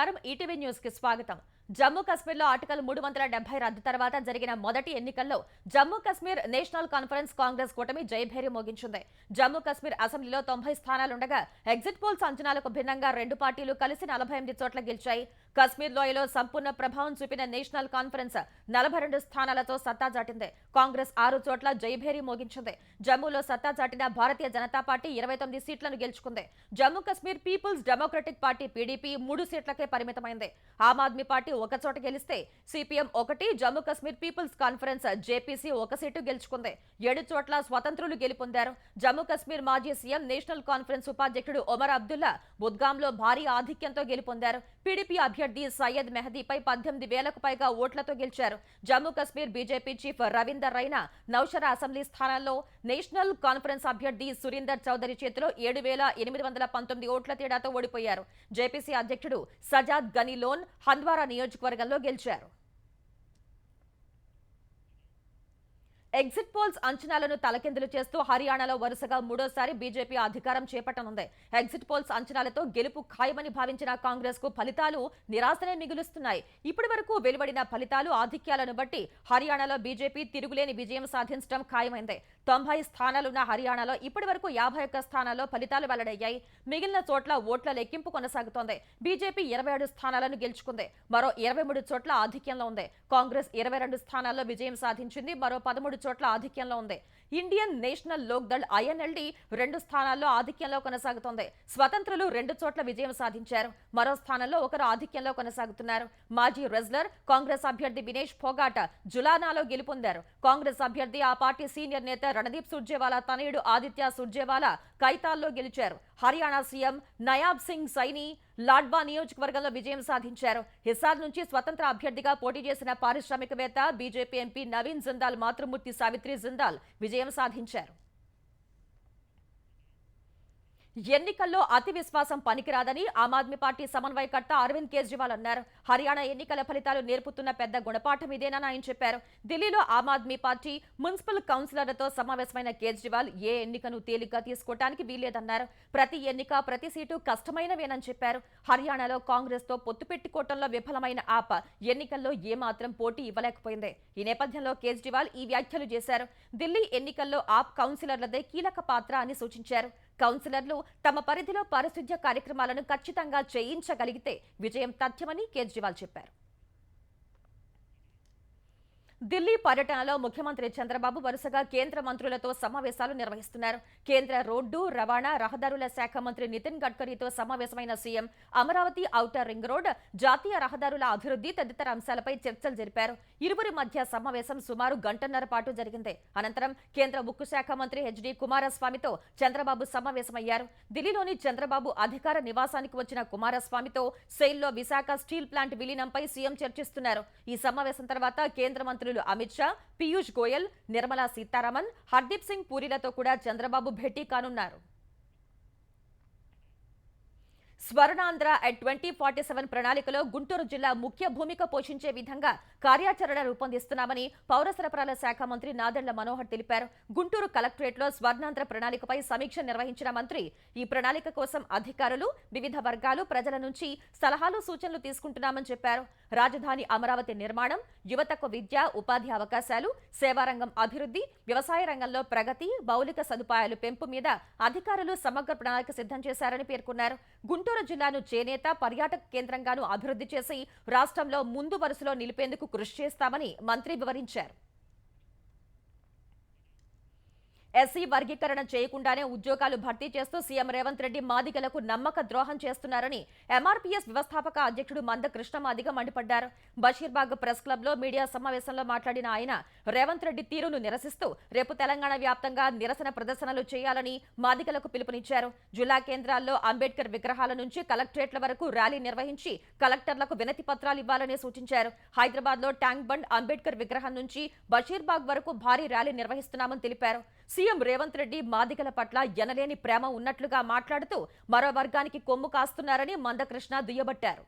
నమస్కారం ETV news కి స్వాగతం. జమ్మూ కశ్మీర్లో ఆర్టికల్ 370 రద్దు తర్వాత జరిగిన మొదటి ఎన్నికల్లో జమ్మూ కశ్మీర్ నేషనల్ కాన్ఫరెన్స్ కాంగ్రెస్ కూటమి జయభేరి మోగించింది. జమ్మూ కశ్మీర్ అసెంబ్లీలో 90 స్థానాలుండగా ఎగ్జిట్ పోల్స్ అంచనాలకు భిన్నంగా రెండు పార్టీలు కలిసి 48 చోట్ల గెలిచాయి. కశ్మీర్ లోయలో సంపూర్ణ ప్రభావం చూపిన నేషనల్ కాన్ఫరెన్స్ 42 స్థానాలతో సత్తా చాటింది. కాంగ్రెస్ 6 చోట్ల జయభేరి మోగించింది. జమ్మూలో సత్తా చాటిన భారతీయ జనతా పార్టీ 29 సీట్లను గెలుచుకుంది. Jammu Kashmir people's democratic party PDP 3 సీట్లకే పరిమితమైంది. ఆమ్ ఆద్మీ పార్టీ ఒక చోట గెలిస్తే CPM 1, Jammu Kashmir people's conference JPC 1 seat గెలుచుకుంది. 7 చోట్ల స్వతంత్రులు గెలుపొందారు. జమ్మూ కశ్మీర్ మాజీ సీఎం నేషనల్ కాన్ఫరెన్స్ ఉపాధ్యక్షుడు ఒమర్ అబ్దుల్లా బుద్గాంలో భారీ ఆధిక్యంతో గెలుపొందారు. పీడీపీ అభ్యర్థి సయ్యద్ మెహదీపై 18,000కు పైగా ఓట్లతో గెలిచారు. Jammu Kashmir BJP chief Ravinder Raina Nowshera assembly స్థానాల్లో నేషనల్ కాన్ఫరెన్స్ అభ్యర్థి సురీందర్ చౌదరి చేతిలో 7,819 ఓట్ల తేడాతో ఓడిపోయారు. జేపీసీ అధ్యక్షుడు సజాద్ గనీలోన్ హంద్వారా నియోజకవర్గంలో గెలిచారు. ఎగ్జిట్ పోల్స్ అంచనాలను తలకిందులు చేస్తూ హర్యానాలో వరుసగా మూడోసారి బీజేపీ అధికారం చేపట్టనుంది. ఎగ్జిట్ పోల్స్ అంచనాలతో గెలుపు ఖాయమని భావించిన కాంగ్రెస్ కు ఫలితాలు నిరాశనే మిగులుస్తున్నాయి. ఇప్పటి వరకు వెలువడిన ఫలితాలు ఆధిక్యాలను బట్టి హర్యానాలో బీజేపీ తిరుగులేని విజయం సాధించడం ఖాయమైంది. 90 స్థానాలున్న హర్యానాలో ఇప్పటి వరకు 51 స్థానాల్లో ఫలితాలు వెల్లడయ్యాయి. మిగిలిన చోట్ల ఓట్ల లెక్కింపు కొనసాగుతోంది. బీజేపీ 27 స్థానాలను గెలుచుకుంది. మరో 23 చోట్ల ఆధిక్యంలో ఉంది. కాంగ్రెస్ 22 స్థానాల్లో విజయం సాధించింది. మరో 13 చోట్ల ఆధిక్యంలో ఉంది. Indian national Lok Dal INLD 2 స్థానాల్లో ఆధిక్యంలో కొనసాగుతోంది. స్వతంత్రులు 2 చోట్ల విజయం సాధించారు. మరో స్థానంలో ఒకరు ఆధిక్యంలో కొనసాగుతున్నారు. మాజీ రెజ్లర్ కాంగ్రెస్ అభ్యర్థి వినేష్ ఫోగాట్ జులానాలో గెలుపొందారు. కాంగ్రెస్ అభ్యర్థి ఆ పార్టీ సీనియర్ నేత రణదీప్ సుర్జేవాలా తనయుడు ఆదిత్య సుర్జేవాలా కైతాల్లో గెలిచారు. హర్యానా సీఎం నయాబ్ సింగ్ సైని లాడ్వా నియోజకవర్గంలో విజయం సాధించారు. హిసార్ నుంచి స్వతంత్ర అభ్యర్థిగా పోటీ చేసిన పారిశ్రామికవేత్త బీజేపీ ఎంపీ నవీన్ జిందాల్ మాతృమూర్తి సావిత్రి జిందాల్ విజయం సాధించారు. ఎన్నికల్లో అతి విశ్వాసం పనికిరాదని ఆమ్ ఆద్మీ పార్టీ సమన్వయకర్త అరవింద్ కేజ్రీవాల్ అన్నారు. హర్యానా ఎన్నికల ఫలితాలు నేర్పుతున్న పెద్ద గుణపాఠం ఇదేనని ఆయన చెప్పారు. ఢిల్లీలో ఆమ్ ఆద్మీ పార్టీ మున్సిపల్ కౌన్సిలర్లతో సమావేశమైన కేజ్రీవాల్ ఏ ఎన్నికను తేలిగ్గా తీసుకోవడానికి వీల్లేదన్నారు. ప్రతి ఎన్నిక ప్రతి సీటు కష్టమైనవేనని చెప్పారు. హర్యానాలో కాంగ్రెస్ తో పొత్తు పెట్టుకోవటంలో విఫలమైన ఆప్ ఎన్నికల్లో ఏమాత్రం పోటీ ఇవ్వలేకపోయింది. ఈ నేపథ్యంలో కేజ్రీవాల్ ఈ వ్యాఖ్యలు చేశారు. ఢిల్లీ ఎన్నికల్లో ఆప్ కౌన్సిలర్లదే కీలక పాత్ర అని సూచించారు. కౌన్సిలర్లు తమ పరిధిలో పారిశుధ్య కార్యక్రమాలను ఖచ్చితంగా చేయించగలిగితే విజయం తథ్యమని కేజ్రీవాల్ చెప్పారు. ఢిల్లీ పర్యటనలో ముఖ్యమంత్రి చంద్రబాబు వరుసగా కేంద్ర మంత్రులతో సమావేశాలు నిర్వహిస్తున్నారు. కేంద్ర రోడ్డు రవాణా రహదారుల శాఖ మంత్రి నితిన్ గడ్కరీతో సమావేశమైన CM Amaravati outer ring road, జాతీయ రహదారుల అభివృద్ధి తదితర అంశాలపై చర్చలు జరిపారు. ఇరువురి మధ్య సమావేశం సుమారు గంటన్నర పాటు జరిగింది. అనంతరం కేంద్ర ఉక్కు శాఖ మంత్రి హెచ్డి కుమారస్వామితో చంద్రబాబు సమావేశమయ్యారు. ఢిల్లీలోని చంద్రబాబు అధికార నివాసానికి వచ్చిన కుమారస్వామితో సెయిల్లో విశాఖ స్టీల్ ప్లాంట్ విలీనంపై సీఎం చర్చిస్తున్నారు. ఈ సమావేశం తర్వాత కేంద్ర మంత్రులు అమిత్ షా, పీయూష్ గోయల్, నిర్మలా సీతారామన్, హర్దీప్ సింగ్ పూరీలతో కూడా చంద్రబాబు భేటీ కానున్నారు. స్వర్ణాంధ్ర at 2047 ప్రణాళికలో గుంటూరు జిల్లా ముఖ్య భూమిక పోషించే విధంగా కార్యాచరణ రూపొందిస్తున్నామని పౌర సరఫరాల శాఖ మంత్రి నాదెండ్ల మనోహర్ తెలిపారు. గుంటూరు కలెక్టరేట్లో స్వర్ణాంధ్ర ప్రణాళికపై సమీక్ష నిర్వహించిన మంత్రి ఈ ప్రణాళిక కోసం అధికారులు, వివిధ వర్గాలు, ప్రజల నుంచి సలహాలు, సూచనలు తీసుకుంటున్నామని చెప్పారు. రాజధాని అమరావతి నిర్మాణం, యువతకు విద్య, ఉపాధి అవకాశాలు, సేవారంగం అభివృద్ధి, వ్యవసాయ రంగంలో ప్రగతి, మౌలిక సదుపాయాలు పెంపు మీద అధికారులు సమగ్ర ప్రణాళిక సిద్ధం చేశారని పేర్కొన్నారు. గుంటూరు జిల్లాను చేనేత, పర్యాటక కేంద్రంగాను అభివృద్ధి చేసి రాష్ట్రంలో ముందు వరుసలో నిలిపేందుకు కృషి చేస్తామని మంత్రి వివరించారు. ఎస్సీ వర్గీకరణ చేయకుండానే ఉద్యోగాలు భర్తీ చేస్తూ సీఎం రేవంత్ రెడ్డి మాదిగలకు నమ్మక ద్రోహం చేస్తున్నారని ఎంఆర్పీఎస్ వ్యవస్థాపక అధ్యక్షుడు మంద కృష్ణ మాదిగ మండిపడ్డారు. బషీర్బాగ్ ప్రెస్ క్లబ్ లో మీడియా సమావేశంలో మాట్లాడిన ఆయన రేవంత్ రెడ్డి తీరును నిరసిస్తూ రేపు తెలంగాణ వ్యాప్తంగా నిరసన ప్రదర్శనలు చేయాలని మాదిగలకు పిలుపునిచ్చారు. జిల్లా కేంద్రాల్లో అంబేద్కర్ విగ్రహాల నుంచి కలెక్టరేట్ల వరకు ర్యాలీ నిర్వహించి కలెక్టర్లకు వినతి పత్రాలు ఇవ్వాలని సూచించారు. హైదరాబాద్ లో ట్యాంక్ బండ్ అంబేద్కర్ విగ్రహం నుంచి బషీర్బాగ్ వరకు భారీ ర్యాలీ నిర్వహిస్తున్నామని తెలిపారు. సీఎం రేవంత్ రెడ్డి మాదిగల పట్ల ఎనలేని ప్రేమ ఉన్నట్లుగా మాట్లాడుతూ మరో వర్గానికి కొమ్ము కాస్తున్నారని మందకృష్ణ దుయ్యబట్టారు.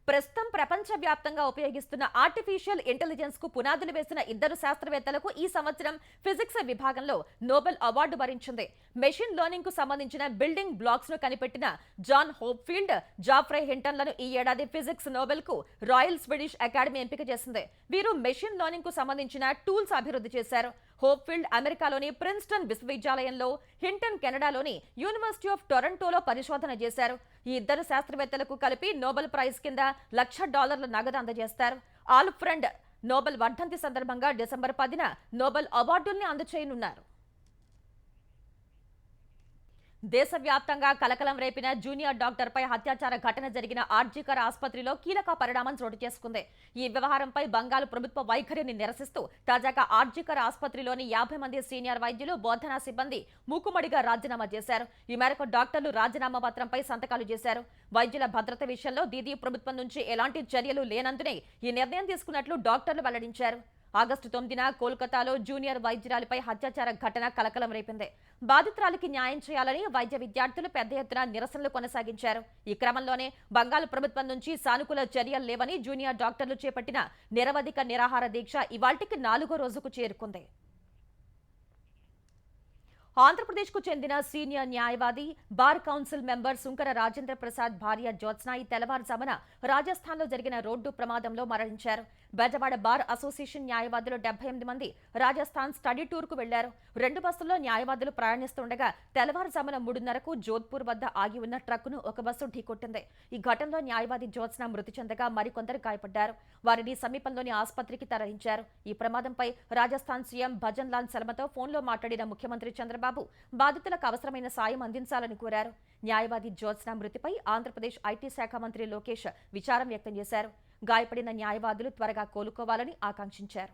ప్రస్తుతం ప్రపంచవ్యాప్తంగా ఉపయోగిస్తున్న ఆర్టిఫిషియల్ ఇంటెలిజెన్స్ కు పునాదులు వేసిన ఇద్దరు శాస్త్రవేత్తలకు ఈ సంవత్సరం ఫిజిక్స్ విభాగంలో నోబెల్ అవార్డు వరించింది. మెషిన్ లెర్నింగ్ కు సంబంధించిన బిల్డింగ్ బ్లాక్స్ ను కనిపెట్టిన జాన్ హోప్ఫీల్డ్, జాఫ్రే హింటన్లను ఈ ఏడాది ఫిజిక్స్ నోబెల్ కు రాయల్ స్వీడిష్ అకాడమీ ఎంపిక చేసింది. వీరు మెషిన్ లెర్నింగ్ కు సంబంధించిన టూల్స్ అభివృద్ధి చేశారు. హోప్ఫీల్డ్ అమెరికాలోని ప్రిన్స్టన్ విశ్వవిద్యాలయంలో, హింటన్ కెనడాలోని యూనివర్సిటీ ఆఫ్ టొరంటోలో పరిశోధన చేశారు. ఈ ఇద్దరు శాస్త్రవేత్తలకు కలిపి నోబెల్ ప్రైజ్ కింద $1,00,000 నగదు అందజేస్తారు. ఆల్ఫ్రెడ్ నోబెల్ వర్ధంతి సందర్భంగా డిసెంబర్ 10న నోబెల్ అవార్డుల్ని అందజేయనున్నారు. దేశవ్యాప్తంగా కలకలం రేపిన జూనియర్ డాక్టర్పై అత్యాచార ఘటన జరిగిన ఆర్జీకర్ ఆసుపత్రిలో కీలక పరిణామం చోటు చేసుకుంది. ఈ వ్యవహారంపై బంగాల్ ప్రభుత్వ వైఖరిని నిరసిస్తూ తాజాగా ఆర్జీకర్ ఆసుపత్రిలోని 50 మంది సీనియర్ వైద్యులు, బోధనా సిబ్బంది మూకుమ్మడిగా రాజీనామా చేశారు. ఈ మేరకు డాక్టర్లు రాజీనామా పత్రంపై సంతకాలు చేశారు. వైద్యుల భద్రత విషయంలో దీదీ ప్రభుత్వం నుంచి ఎలాంటి చర్యలు లేనందునే ఈ నిర్ణయం తీసుకున్నట్లు డాక్టర్లు వెల్లడించారు. ఆగస్టు 9న కోల్కతాలో జూనియర్ వైద్యురాలిపై అత్యాచార ఘటన కలకలం రేపింది. బాధితురాలికి న్యాయం చేయాలని వైద్య విద్యార్థులు పెద్ద ఎత్తున నిరసనలు కొనసాగించారు. ఈ క్రమంలోనే బంగాల్ ప్రభుత్వం నుంచి సానుకూల చర్యలు లేవని జూనియర్ డాక్టర్లు చేపట్టిన నిరవధిక నిరాహార దీక్ష ఇవాళ్టికి 4వ రోజుకు చేరుకుంది. ఆంధ్రప్రదేశ్కు చెందిన సీనియర్ న్యాయవాది, bar council member Sunkara Rajendra Prasad భార్య జ్యోత్స్న ఈ తెల్లవారుజామున రాజస్థాన్లో జరిగిన రోడ్డు ప్రమాదంలో మరణించారు. బెజవాడ బార్ అసోసియేషన్ న్యాయవాదులు 78 మంది రాజస్థాన్ స్టడీ టూర్ కు వెళ్లారు. 2 బస్సుల్లో న్యాయవాదులు ప్రయాణిస్తుండగా తెల్లవారుజామున 3:30కు జోధ్పూర్ వద్ద ఆగి ఉన్న ట్రక్కును ఒక బస్సు ఢీకొట్టింది. ఈ ఘటనలో న్యాయవాది జ్యోత్స్న మృతి చెందగా మరికొందరు గాయపడ్డారు. వారిని సమీపంలోని ఆసుపత్రికి తరలించారు. ఈ ప్రమాదంపై రాజస్థాన్ సీఎం భజన్ లాల్ శర్మతో ఫోన్లో మాట్లాడిన ముఖ్యమంత్రి చంద్రబాబు బాధితులకు అవసరమైన సాయం అందించాలని కోరారు. న్యాయవాది జ్యోత్స్న మృతిపై ఆంధ్రప్రదేశ్ ఐటీ శాఖ మంత్రి లోకేష్ విచారం వ్యక్తం చేశారు. గాయపడిన న్యాయవాదులు త్వరగా కోలుకోవాలని ఆకాంక్షించారు.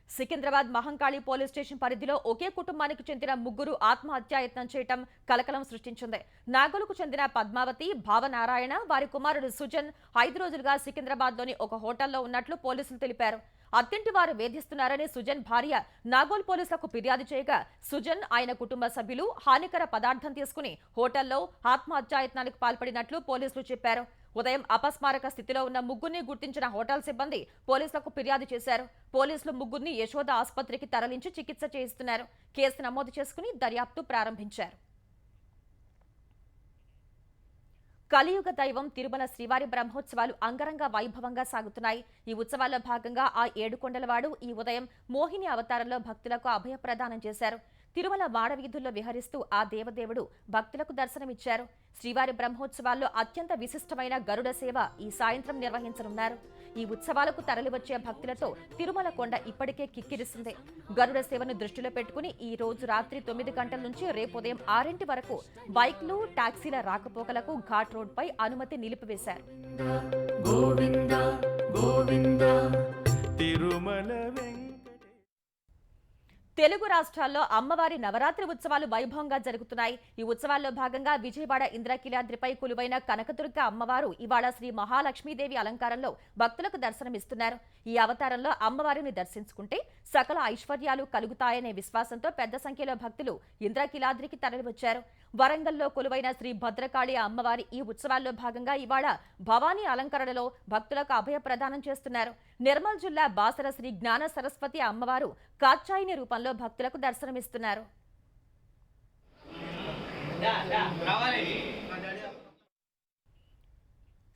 సికింద్రాబాద్ మహంకాళి పోలీస్ స్టేషన్ పరిధిలో ఒకే కుటుంబానికి చెందిన 3 ఆత్మహత్యాయత్నం చేయటం కలకలం సృష్టించింది. నాగోలుకు చెందిన పద్మావతి, భావనారాయణ, వారి కుమారుడు సుజన్ 5 రోజులుగా సికింద్రాబాద్లోని ఒక హోటల్లో ఉన్నట్లు పోలీసులు తెలిపారు. అత్తింటి వారు వేధిస్తున్నారని సుజన్ భార్య నాగోల్ పోలీసులకు ఫిర్యాదు చేయగా సుజన్, ఆయన కుటుంబ సభ్యులు హానికర పదార్థం తీసుకుని హోటల్లో ఆత్మహత్యాయత్నానికి పాల్పడినట్లు పోలీసులు చెప్పారు. ఉదయం అపస్మారక స్థితిలో ఉన్న 3ని గుర్తించిన హోటల్ సిబ్బంది పోలీసులకు ఫిర్యాదు చేశారు. పోలీసులు 3ని యశోద ఆసుపత్రికి తరలించి చికిత్స చేయిస్తున్నారు. కేసు నమోదు చేసుకుని దర్యాప్తు ప్రారంభించారు. కలియుగ దైవం తిరుమల శ్రీవారి బ్రహ్మోత్సవాలు అంగరంగ వైభవంగా సాగుతున్నాయి. ఈ ఉత్సవాల్లో భాగంగా ఆ 7 కొండలవాడు ఈ ఉదయం మోహిని అవతారంలో భక్తులకు అభయ ప్రదానం చేశారు. తిరుమల వాడవీధుల్లో విహరిస్తూ ఆ దేవదేవుడు భక్తులకు దర్శనమిచ్చారు. శ్రీవారి బ్రహ్మోత్సవాల్లో అత్యంత విశిష్టమైన గరుడ సేవ ఈ సాయంత్రం నిర్వహించనున్నారు. ఈ ఉత్సవాలకు తరలివచ్చే భక్తులతో తిరుమల కొండ ఇప్పటికే కిక్కిరిసింది. గరుడ సేవను దృష్టిలో పెట్టుకుని ఈ రోజు రాత్రి 9 గంటల నుంచి రేపు ఉదయం 6 వరకు బైక్లు, టాక్సీల రాకపోకలకు ఘాట్ రోడ్పై అనుమతి నిలిపివేశారు. తెలుగు రాష్ట్రాల్లో అమ్మవారి నవరాత్రి ఉత్సవాలు వైభవంగా జరుగుతున్నాయి. ఈ ఉత్సవాల్లో భాగంగా విజయవాడ ఇంద్రకీలాద్రిపై కొలువైన కనకదుర్గ అమ్మవారు ఇవాళ శ్రీ మహాలక్ష్మీదేవి అలంకారంలో భక్తులకు దర్శనమిస్తున్నారు. ఈ అవతారంలో అమ్మవారిని దర్శించుకుంటే సకల ఐశ్వర్యాలు కలుగుతాయనే విశ్వాసంతో పెద్ద సంఖ్యలో భక్తులు ఇంద్రకీలాద్రికి తరలివచ్చారు. వరంగల్లో కొలువైన శ్రీ భద్రకాళి అమ్మవారి ఈ ఉత్సవాల్లో భాగంగా ఇవాళ భవానీ అలంకరణలో భక్తులకు అభయ ప్రదానం చేస్తున్నారు. నిర్మల్ జిల్లా బాసర శ్రీ జ్ఞాన సరస్వతి అమ్మవారు కాత్యాయని రూపంలో భక్తులకు దర్శనమిస్తున్నారు.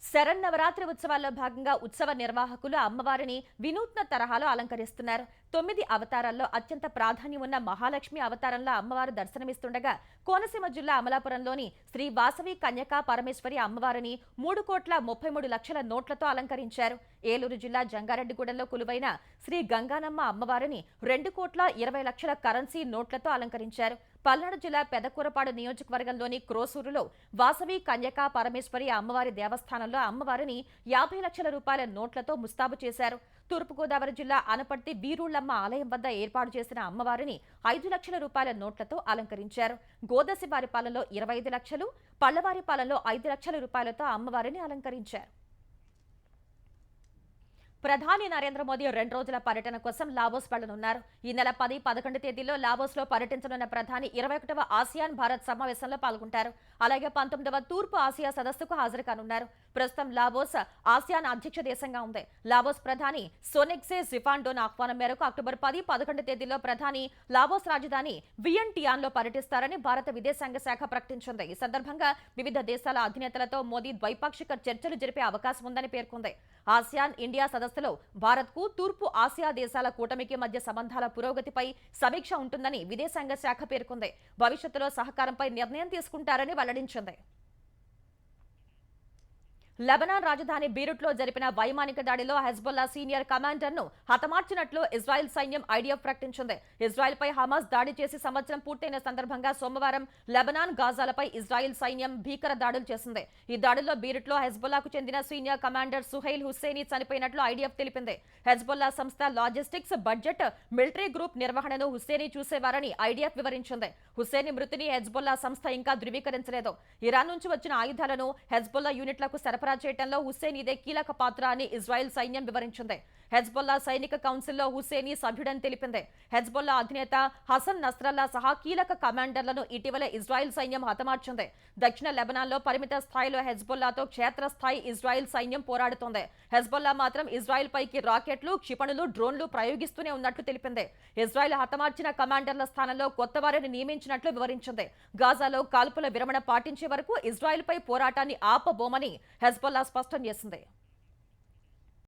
శరన్నవరాత్రి ఉత్సవాల్లో భాగంగా ఉత్సవ నిర్వాహకులు అమ్మవారిని వినూత్న తరహాలో అలంకరిస్తున్నారు. 9 అవతారాల్లో అత్యంత ప్రాధాన్యం ఉన్న మహాలక్ష్మి అవతారంలో అమ్మవారు దర్శనమిస్తుండగా కోనసీమ జిల్లా అమలాపురంలోని శ్రీ వాసవి కన్యకా పరమేశ్వరి అమ్మవారిని 3,33,00,000 నోట్లతో అలంకరించారు. ఏలూరు జిల్లా జంగారెడ్డిగూడెంలో కొలువైన శ్రీ గంగానమ్మ అమ్మవారిని 2,20,00,000 కరెన్సీ నోట్లతో అలంకరించారు. పల్నాడు జిల్లా పెదకూరపాడు నియోజకవర్గంలోని క్రోసూరులో వాసవి కన్యకా పరమేశ్వరి అమ్మవారి దేవస్థానంలో అమ్మవారిని 50 లక్షల రూపాయల నోట్లతో ముస్తాబు చేశారు. తూర్పుగోదావరి జిల్లా అనపర్తి బీరుళ్లమ్మ ఆలయం వద్ద ఏర్పాటు చేసిన అమ్మవారిని 5 లక్షల రూపాయల నోట్లతో అలంకరించారు. గోదసివారిపాలెంలో 25 లక్షలు, పల్లవారిపాలెంలో 5 లక్షల రూపాయలతో అమ్మవారిని అలంకరించారు. ప్రధాని నరేంద్ర మోదీ 2 రోజుల పర్యటన కోసం లావోస్ వెళ్లనున్నారు. ఈ నెల 10, 11 తేదీల్లో లావోస్ లో పర్యటించనున్న ప్రధాని 21వ ఆసియాన్ భారత్ సమావేశంలో పాల్గొంటారు. అలాగే 19వ తూర్పు ఆసియా సదస్సుకు హాజరు కానున్నారు. ప్రస్తుతం లావోస్ ఆసియాన్ అధ్యక్ష దేశంగా ఉంది. లావోస్ ప్రధాని సోనెక్సే సిఫాండోన్ ఆహ్వానం మేరకు అక్టోబర్ 10, 11 తేదీల్లో ప్రధాని లావోస్ రాజధాని వియెంటియాన్ లో పర్యటిస్తారని భారత విదేశాంగ శాఖ ప్రకటించింది. ఈ సందర్భంగా వివిధ దేశాల అధినేతలతో మోదీ ద్వైపాక్షిక చర్చలు జరిపే అవకాశం ఉందని పేర్కొంది. ఆసియాన్ ఇండియా సదస్సులో భారత్కు తూర్పు ఆసియా దేశాల కూటమికి మధ్య సంబంధాల పురోగతిపై సమీక్ష ఉంటుందని విదేశాంగ శాఖ పేర్కొంది. భవిష్యత్తులో సహకారంపై నిర్ణయం తీసుకుంటారని వెల్లడించింది. లెబనాన్ రాజధాని బీరుట్లో జరిపిన వైమానిక దాడిలో హెజ్బొల్లా సీనియర్ కమాండర్ను హతమార్చినట్లు ఇజ్రాయెల్ సైన్యం ఐడిఎఫ్ ప్రకటించింది. ఇజ్రాయెల్పై హమాస్ దాడి చేసి సంవత్సరం పూర్తయిన సందర్భంగా సోమవారం లెబనాన్ గాజాలపై ఇజ్రాయెల్ సైన్యం భీకర దాడులు చేసింది. ఈ దాడుల్లో బీరుట్లో హెజ్బొల్లాకు చెందిన సీనియర్ కమాండర్ సుహైల్ హుస్సేనీ చనిపోయినట్లు ఐడిఎఫ్ తెలిపింది. హెజ్బొల్లా సంస్థ లాజిస్టిక్స్, బడ్జెట్, మిలిటరీ గ్రూప్ నిర్వహణను హుస్సేనీ చూసేవారని ఐడిఎఫ్ వివరించింది. హుస్సేనీ మృతిని హెజ్బొల్లా సంస్థ ఇంకా ధృవీకరించలేదు. ఇరాన్ నుంచి వచ్చిన ఆయుధాలను హెజ్బొల్లా యూనిట్లకు సరఫరా చేయడంలో హుస్సేనీదే కీలక పాత్ర అని ఇజ్రాయెల్ సైన్యం వివరించింది. హెజ్బొల్లా సైనిక కౌన్సిల్లో హుస్సేనీ సభ్యుడని తెలిపింది. హెజ్బొల్లా అధినేత హసన్ నస్రల్లా సహా కీలక కమాండర్లను ఇటీవల ఇజ్రాయెల్ సైన్యం హతమార్చింది. దక్షిణ లెబనాన్లో పరిమిత స్థాయిలో హెజ్బొల్లాతో క్షేత్రస్థాయి ఇజ్రాయెల్ సైన్యం పోరాడుతోంది. హెజ్బొల్లా మాత్రం ఇజ్రాయెల్ పైకి రాకెట్లు, క్షిపణులు, డ్రోన్లు ప్రయోగిస్తూనే ఉన్నట్లు తెలిపింది. ఇజ్రాయెల్ హతమార్చిన కమాండర్ల స్థానంలో కొత్త వారిని నియమించినట్లు వివరించింది. గాజాలో కాల్పుల విరమణ పాటించే వరకు ఇజ్రాయెల్పై పోరాటాన్ని ఆపబోమని హెజ్బొల్లా స్పష్టం చేసింది.